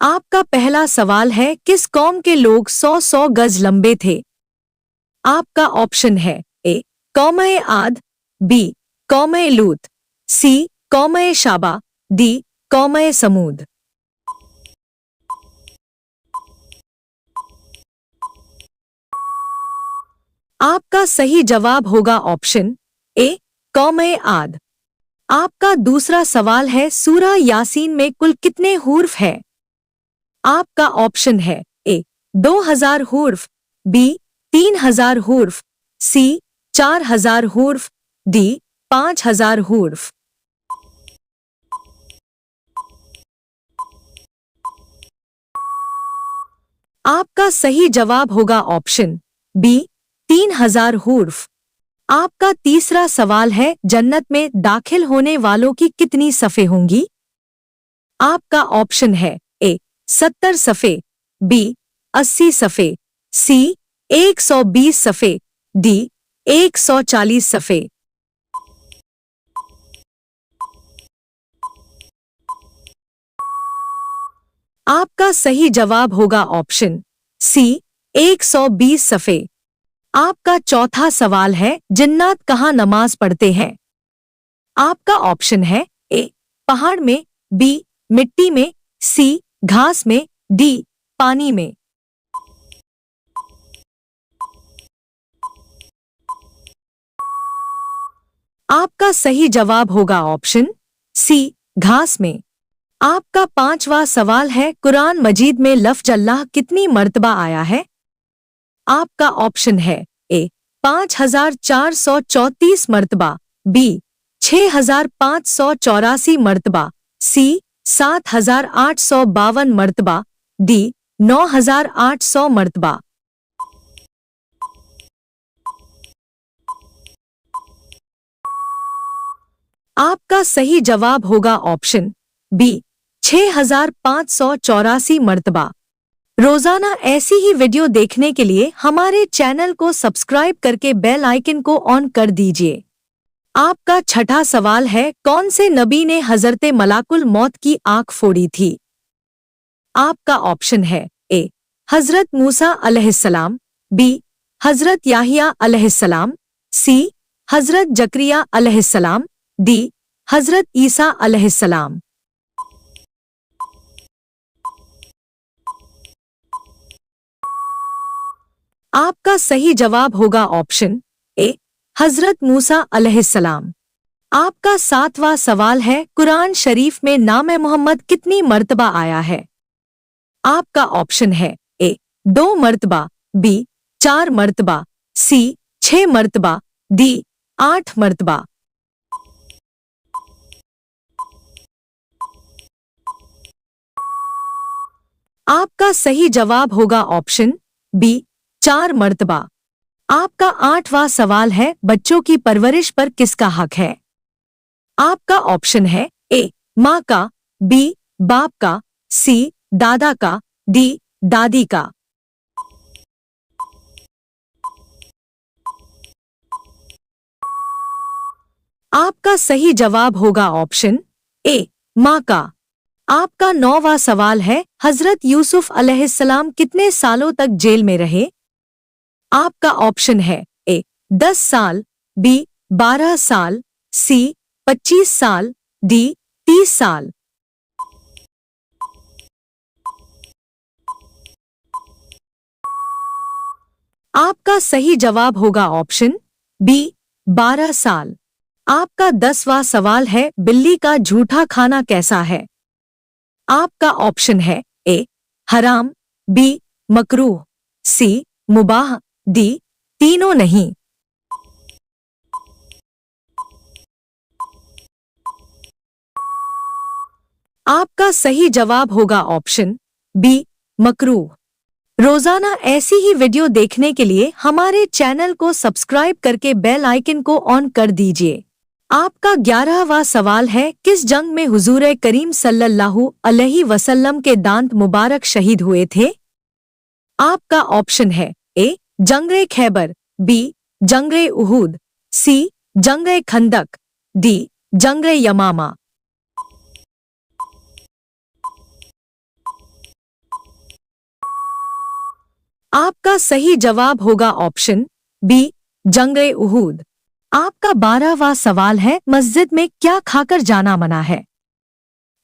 आपका पहला सवाल है, किस कौम के लोग 100 गज लंबे थे? आपका ऑप्शन है ए कौम-ए आद, बी कौम-ए लूत, सी कौम-ए शाबा, डी कौम-ए समूद। आपका सही जवाब होगा ऑप्शन ए कौम-ए आद। आपका दूसरा सवाल है, सूरा यासीन में कुल कितने हुर्फ है? आपका ऑप्शन है ए 2000 हुर्फ, बी 3000 हुर्फ, सी 4000 हुर्फ, डी 5000 हुर्फ। आपका सही जवाब होगा ऑप्शन बी 3000 हुर्फ। आपका तीसरा सवाल है, जन्नत में दाखिल होने वालों की कितनी सफ़े होंगी? आपका ऑप्शन है ए 70 सफ़े, बी 80 सफ़े, सी 120 सफ़े, डी 140 सफ़े। आपका सही जवाब होगा ऑप्शन सी 120 सफ़े। आपका चौथा सवाल है, जिन्नात कहाँ नमाज पढ़ते हैं? आपका ऑप्शन है ए पहाड़ में, बी मिट्टी में, सी घास में, डी पानी में। आपका सही जवाब होगा ऑप्शन सी घास में। आपका पांचवा सवाल है, कुरान मजीद में लफ्ज अल्लाह कितनी मर्तबा आया है? आपका ऑप्शन है ए 5434 मर्तबा, बी 6584 मर्तबा, सी 7852 मर्तबा, डी 9800 मर्तबा। आपका सही जवाब होगा ऑप्शन बी 6584 मर्तबा। रोजाना ऐसी ही वीडियो देखने के लिए हमारे चैनल को सब्सक्राइब करके बेल आइकन को ऑन कर दीजिए। आपका छठा सवाल है, कौन से नबी ने हजरते मलाकुल मौत की आंख फोड़ी थी? आपका ऑप्शन है ए हजरत मूसा अलैहिस्सलाम, बी हजरत याहिया अलैहिस्सलाम, सी हजरत जकरिया अलैहिस्सलाम, डी हजरत ईसा अलैहिस्सलाम। आपका सही जवाब होगा ऑप्शन ए हजरत मूसा अलैहिस्सलाम। आपका सातवां सवाल है, कुरान शरीफ में नाम मोहम्मद कितनी मर्तबा आया है? आपका ऑप्शन है ए 2 मर्तबा, बी 4 मर्तबा, सी 6 मर्तबा, डी 8 मर्तबा। आपका सही जवाब होगा ऑप्शन बी 4 मर्तबा। आपका आठवां सवाल है, बच्चों की परवरिश पर किसका हक है? आपका ऑप्शन है ए माँ का, बी बाप का, सी दादा का, डी दादी का। आपका सही जवाब होगा ऑप्शन ए माँ का। आपका नौवां सवाल है, हजरत यूसुफ अलैहिस्सलाम कितने सालों तक जेल में रहे? आपका ऑप्शन है ए 10 साल, बी 12 साल, सी 25 साल, डी 30 साल। आपका सही जवाब होगा ऑप्शन बी 12 साल। आपका 10वां सवाल है, बिल्ली का झूठा खाना कैसा है? आपका ऑप्शन है ए हराम, बी मकरूह, सी मुबाह, डी तीनों नहीं। आपका सही जवाब होगा ऑप्शन बी मकरूह। रोजाना ऐसी ही वीडियो देखने के लिए हमारे चैनल को सब्सक्राइब करके बेल आइकन को ऑन कर दीजिए। आपका 11वां सवाल है, किस जंग में हुजूर करीम सल्लल्लाहु अलैहि वसल्लम के दांत मुबारक शहीद हुए थे? आपका ऑप्शन है ए जंग खैबर, बी जंग उहूद, सी जंग खंदक, डी जंग यमामा। आपका सही जवाब होगा ऑप्शन बी जंग-ए उहूद। आपका 12वां सवाल है, मस्जिद में क्या खाकर जाना मना है?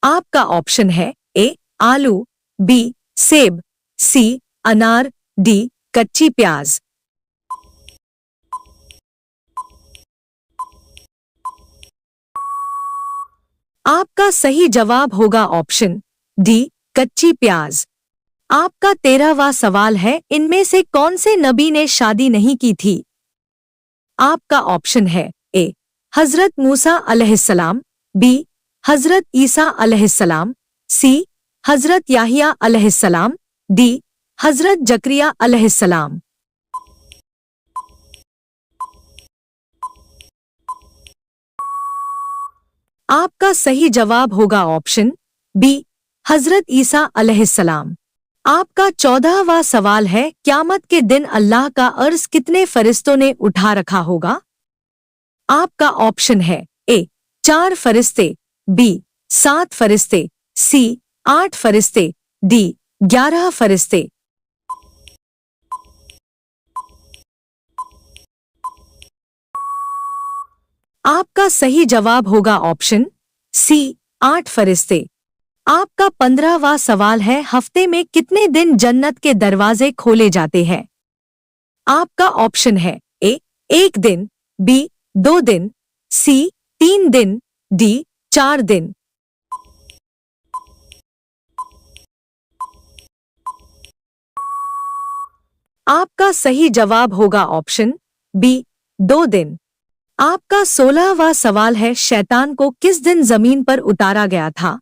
आपका ऑप्शन है ए आलू, बी सेब, सी अनार, डी कच्ची प्याज। आपका सही जवाब होगा ऑप्शन डी कच्ची प्याज। आपका 13वां सवाल है, इनमें से कौन से नबी ने शादी नहीं की थी? आपका ऑप्शन है ए हजरत मूसा अलैहिस्सलाम, बी हजरत ईसा अलैहिस्सलाम, सी हजरत याहिया अलैहिस्सलाम, डी हजरत जकरिया अलैहिस्सलाम। आपका सही जवाब होगा ऑप्शन बी हजरत ईसा अलैहिस्सलाम। आपका 14वां सवाल है, क़यामत के दिन अल्लाह का अर्श कितने फरिश्तों ने उठा रखा होगा? आपका ऑप्शन है ए 4 फरिश्ते, बी 7 फरिश्ते, सी 8 फरिश्ते, डी 11 फरिश्ते। आपका सही जवाब होगा ऑप्शन सी 8 फरिश्ते। आपका 15वां सवाल है, हफ्ते में कितने दिन जन्नत के दरवाजे खोले जाते हैं? आपका ऑप्शन है ए 1 दिन, बी 2 दिन, सी 3 दिन, डी 4 दिन। आपका सही जवाब होगा ऑप्शन बी 2 दिन। आपका 16वां सवाल है, शैतान को किस दिन जमीन पर उतारा गया था?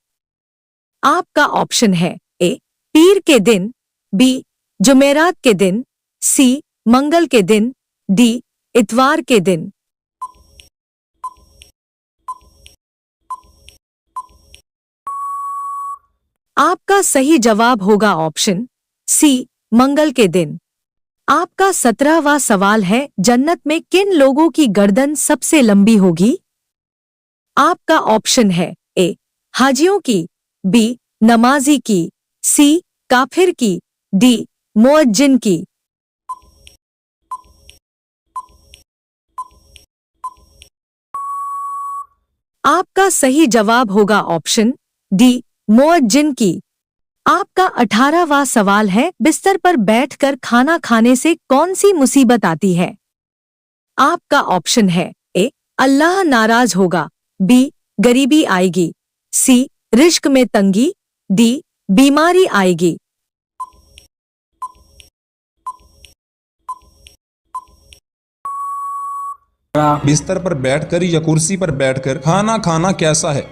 आपका ऑप्शन है ए पीर के दिन, बी जुमेरात के दिन, सी मंगल के दिन, डी इतवार के दिन। आपका सही जवाब होगा ऑप्शन सी मंगल के दिन। आपका 17वां सवाल है, जन्नत में किन लोगों की गर्दन सबसे लंबी होगी? आपका ऑप्शन है ए हाजियों की, बी नमाजी की, सी काफिर की, डी मुअज्जिन की। आपका सही जवाब होगा ऑप्शन डी मुअज्जिन की। आपका 18वां सवाल है, बिस्तर पर बैठकर खाना खाने से कौन सी मुसीबत आती है? आपका ऑप्शन है ए अल्लाह नाराज होगा, बी गरीबी आएगी, सी रिज्क में तंगी, डी बीमारी आएगी। बिस्तर पर बैठकर या कुर्सी पर बैठकर खाना खाना कैसा है?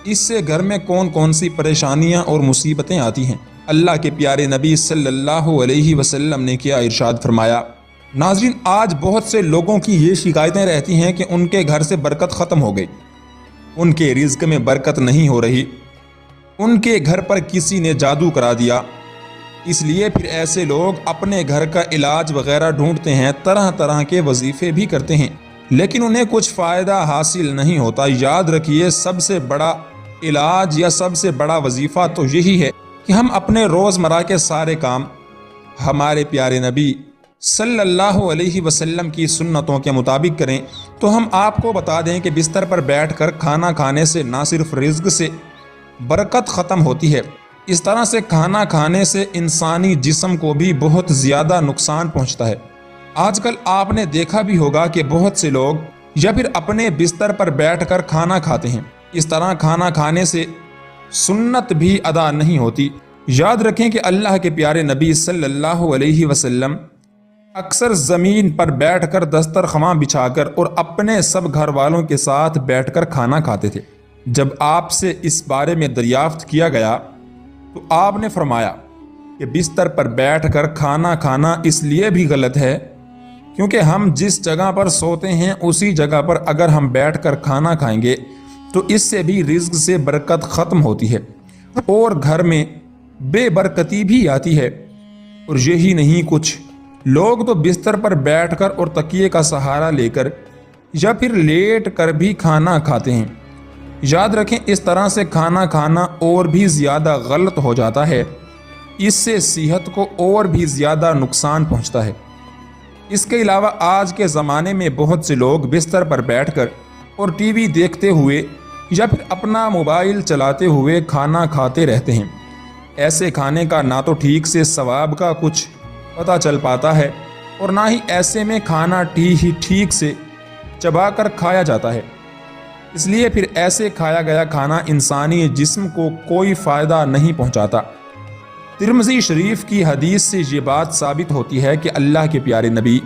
इससे घर में कौन कौन सी परेशानियां और मुसीबतें आती हैं? अल्लाह के प्यारे नबी सल्लल्लाहु अलैहि वसल्लम ने क्या इरशाद फरमाया। नाज़रीन, आज बहुत से लोगों की ये शिकायतें रहती हैं कि उनके घर से बरकत ख़त्म हो गई, उनके रिज़्क़ में बरकत नहीं हो रही, उनके घर पर किसी ने जादू करा दिया। इसलिए फिर ऐसे लोग अपने घर का इलाज वगैरह ढूंढते हैं, तरह तरह के वजीफ़े भी करते हैं, लेकिन उन्हें कुछ फ़ायदा हासिल नहीं होता। याद रखिए, सबसे बड़ा इलाज या सबसे बड़ा वजीफ़ा तो यही है कि हम अपने रोज़मर्रा के सारे काम हमारे प्यारे नबी सल्लल्लाहु अलैहि वसल्लम की सुन्नतों के मुताबिक करें। तो हम आपको बता दें कि बिस्तर पर बैठकर खाना खाने से ना सिर्फ रिज़्क़ से बरकत ख़त्म होती है, इस तरह से खाना खाने से इंसानी जिस्म को भी बहुत ज़्यादा नुकसान पहुंचता है। आजकल आपने देखा भी होगा कि बहुत से लोग या फिर अपने बिस्तर पर बैठकर खाना खाते हैं। इस तरह खाना खाने से सुन्नत भी अदा नहीं होती। याद रखें कि अल्लाह के प्यारे नबी सल्लल्लाहु अलैहि वसल्लम अक्सर ज़मीन पर बैठकर दस्तरख़वां बिछाकर और अपने सब घर वालों के साथ बैठकर खाना खाते थे। जब आपसे इस बारे में दरियाफ्त किया गया तो आपने फरमाया कि बिस्तर पर बैठकर खाना खाना इसलिए भी गलत है क्योंकि हम जिस जगह पर सोते हैं उसी जगह पर अगर हम बैठकर खाना खाएंगे तो इससे भी रिज़्क़ से बरकत ख़त्म होती है और घर में बेबरकती भी आती है। और यही नहीं, कुछ लोग तो बिस्तर पर बैठकर और तकिए का सहारा लेकर या फिर लेट कर भी खाना खाते हैं। याद रखें, इस तरह से खाना खाना और भी ज़्यादा गलत हो जाता है। इससे सेहत को और भी ज़्यादा नुकसान पहुंचता है। इसके अलावा आज के ज़माने में बहुत से लोग बिस्तर पर बैठकर और टीवी देखते हुए या फिर अपना मोबाइल चलाते हुए खाना खाते रहते हैं। ऐसे खाने का ना तो ठीक से सवाब का कुछ पता चल पाता है और ना ही ऐसे में खाना ठीक से चबाकर खाया जाता है। इसलिए फिर ऐसे खाया गया खाना इंसानी जिस्म को कोई फ़ायदा नहीं पहुंचाता। तिरमिज़ी शरीफ की हदीस से ये बात साबित होती है कि अल्लाह के प्यारे नबी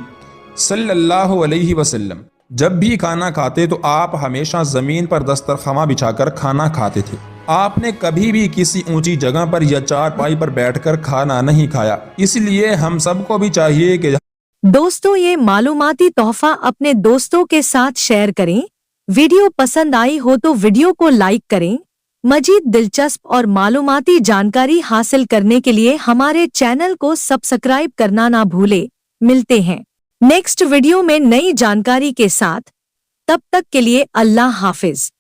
सल्लल्लाहु अलैहि वसल्लम जब भी खाना खाते तो आप हमेशा ज़मीन पर दस्तरखाना बिछाकर खाना खाते थे। आपने कभी भी किसी ऊंची जगह पर या चारपाई पर बैठकर खाना नहीं खाया। इसलिए हम सबको भी चाहिए कि दोस्तों, ये मालूमाती तोहफा अपने दोस्तों के साथ शेयर करें। वीडियो पसंद आई हो तो वीडियो को लाइक करें। मजीद दिलचस्प और मालूमाती जानकारी हासिल करने के लिए हमारे चैनल को सब्सक्राइब करना ना भूले। मिलते हैं नेक्स्ट वीडियो में नई जानकारी के साथ। तब तक के लिए अल्लाह हाफिज।